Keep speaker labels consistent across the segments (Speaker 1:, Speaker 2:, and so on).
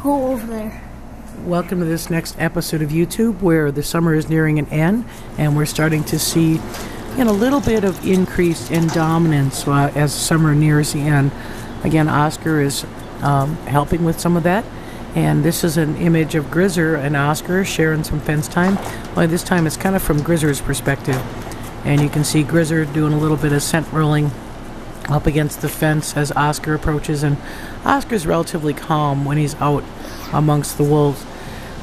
Speaker 1: Go over there.
Speaker 2: Welcome to this next episode of YouTube, where the summer is nearing an end and we're starting to see a little bit of increase in dominance as summer nears the end. Again, Oscar is helping with some of that, and this is an image of Grizzer and Oscar sharing some fence time. Only this time it's kind of from Grizzer's perspective, and you can see Grizzer doing a little bit of scent rolling up against the fence as Oscar approaches, and Oscar's relatively calm when he's out amongst the wolves.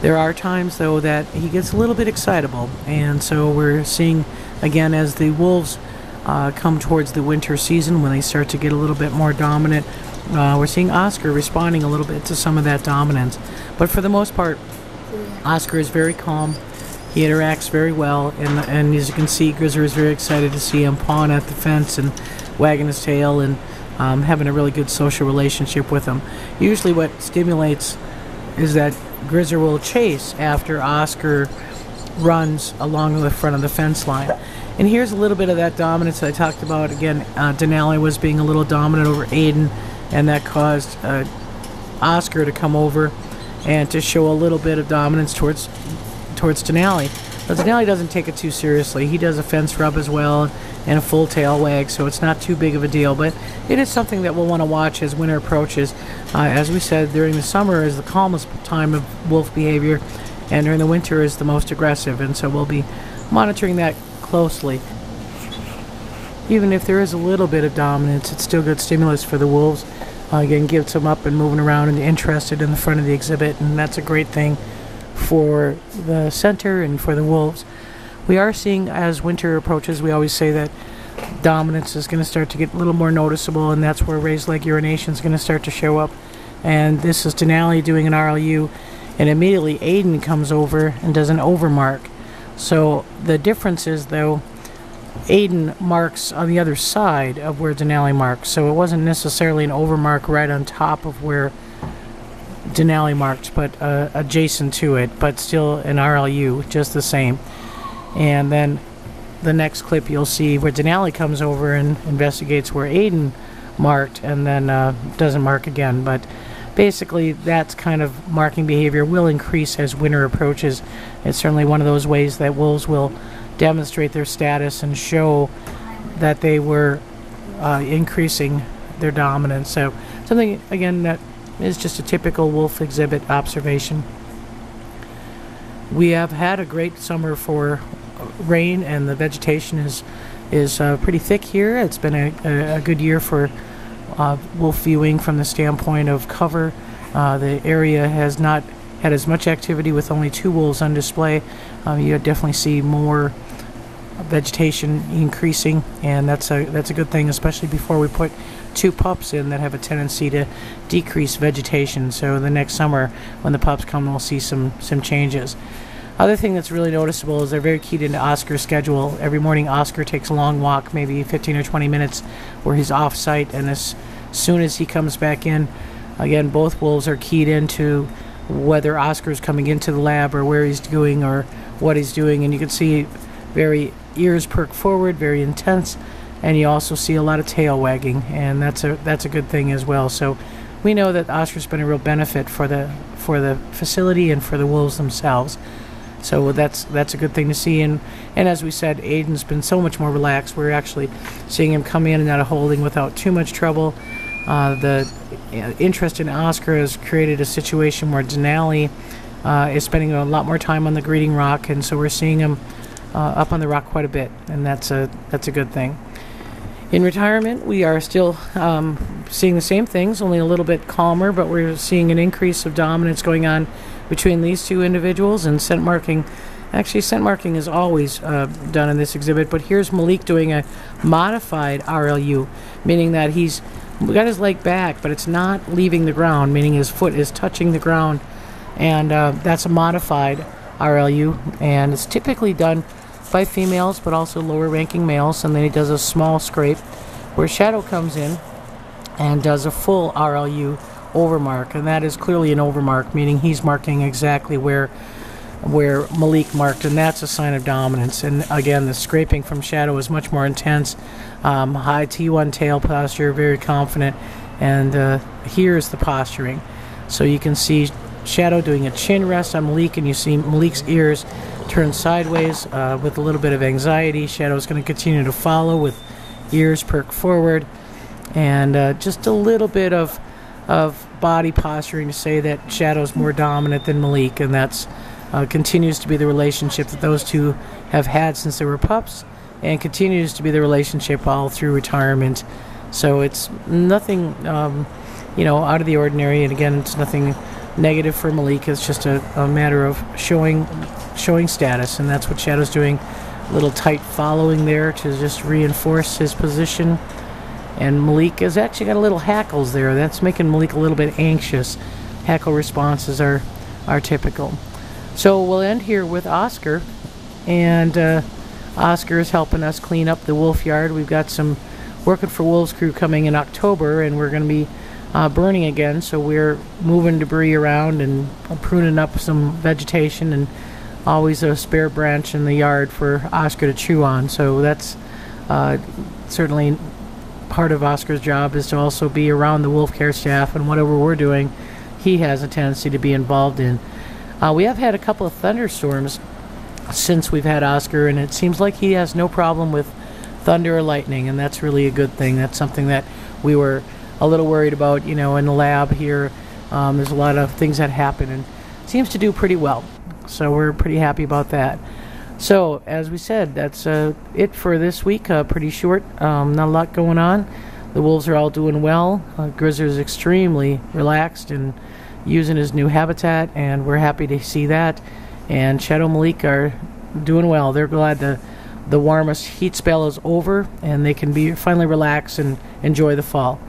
Speaker 2: There are times though that he gets a little bit excitable, and so we're seeing again as the wolves come towards the winter season, when they start to get a little bit more dominant, we're seeing Oscar responding a little bit to some of that dominance. But for the most part, Oscar is very calm. He interacts very well, and as you can see, Grizzer is very excited to see him pawing at the fence and wagging his tail and having a really good social relationship with him. Usually what stimulates is that Grizzer will chase after Oscar runs along the front of the fence line. And here's a little bit of that dominance that I talked about. Again, Denali was being a little dominant over Aidan, and that caused Oscar to come over and to show a little bit of dominance towards Denali. But Denali doesn't take it too seriously. He does a fence rub as well and a full tail wag, so it's not too big of a deal. But it is something that we'll want to watch as winter approaches. As we said, during the summer is the calmest time of wolf behavior, and during the winter is the most aggressive, and so we'll be monitoring that closely. Even if there is a little bit of dominance, it's still good stimulus for the wolves. Again, gets them up and moving around and interested in the front of the exhibit, and that's a great thing for the center and for the wolves. We are seeing, as winter approaches, we always say that dominance is going to start to get a little more noticeable, and that's where raised leg urination is going to start to show up. And this is Denali doing an RLU, and immediately Aidan comes over and does an overmark. So the difference is, though, Aidan marks on the other side of where Denali marks, so it wasn't necessarily an overmark right on top of where Denali marked, but adjacent to it, but still an RLU, just the same. And then the next clip you'll see where Denali comes over and investigates where Aidan marked, and then doesn't mark again. But basically that's kind of marking behavior will increase as winter approaches. It's certainly one of those ways that wolves will demonstrate their status and show that they were increasing their dominance. So something, again, that is just a typical wolf exhibit observation. We have had a great summer for rain, and the vegetation is pretty thick here. It's been a good year for wolf viewing from the standpoint of cover. The area has not had as much activity with only 2 wolves on display. You definitely see more vegetation increasing, and that's a good thing, especially before we put 2 pups in that have a tendency to decrease vegetation. So the next summer when the pups come, we'll see some changes. Other thing that's really noticeable is they're very keyed into Oscar's schedule. Every morning Oscar takes a long walk, maybe 15 or 20 minutes, where he's off site, and as soon as he comes back in, again, both wolves are keyed into whether Oscar's coming into the lab or where he's doing or what he's doing. And you can see very ears perk forward, very intense, and you also see a lot of tail wagging, and that's a good thing as well. So we know that Oscar's been a real benefit for the facility and for the wolves themselves. So that's a good thing to see. And as we said, Aidan's been so much more relaxed. We're actually seeing him come in and out of holding without too much trouble. The interest in Oscar has created a situation where Denali is spending a lot more time on the greeting rock, and so we're seeing him up on the rock quite a bit, and that's a good thing. In retirement, we are still seeing the same things, only a little bit calmer, but we're seeing an increase of dominance going on between these 2 individuals, and scent marking. Actually, scent marking is always done in this exhibit, but here's Malik doing a modified RLU, meaning that he's got his leg back, but it's not leaving the ground, meaning his foot is touching the ground, and that's a modified RLU, and it's typically done by females, but also lower ranking males. And then he does a small scrape where Shadow comes in and does a full RLU overmark, and that is clearly an overmark, meaning he's marking exactly where Malik marked, and that's a sign of dominance. And again, the scraping from Shadow is much more intense. High T1 tail posture, very confident, and here's the posturing. So you can see Shadow doing a chin rest on Malik, and you see Malik's ears turn sideways with a little bit of anxiety. Shadow's going to continue to follow with ears perked forward, and just a little bit of body posturing to say that Shadow's more dominant than Malik, and that's continues to be the relationship that those two have had since they were pups, and continues to be the relationship all through retirement. So it's nothing, out of the ordinary. And again, it's nothing negative for Malik. It's just a matter of showing status, and that's what Shadow's doing. A little tight following there to just reinforce his position. And Malik has actually got a little hackles there. That's making Malik a little bit anxious. Hackle responses are typical. So we'll end here with Oscar, and Oscar is helping us clean up the wolf yard. We've got some Working for Wolves crew coming in October, and we're going to be burning again, so we're moving debris around and pruning up some vegetation, and always a spare branch in the yard for Oscar to chew on. So that's certainly part of Oscar's job, is to also be around the wolf care staff, and whatever we're doing, he has a tendency to be involved in. We have had a couple of thunderstorms since we've had Oscar, and it seems like he has no problem with thunder or lightning, and that's really a good thing. That's something that we were a little worried about, in the lab here. There's a lot of things that happen, and seems to do pretty well. So we're pretty happy about that. So, as we said, that's it for this week. Pretty short, not a lot going on. The wolves are all doing well. Grizzer is extremely relaxed and using his new habitat, and we're happy to see that. And Shadow and Malik are doing well. They're glad the warmest heat spell is over, and they can be finally relax and enjoy the fall.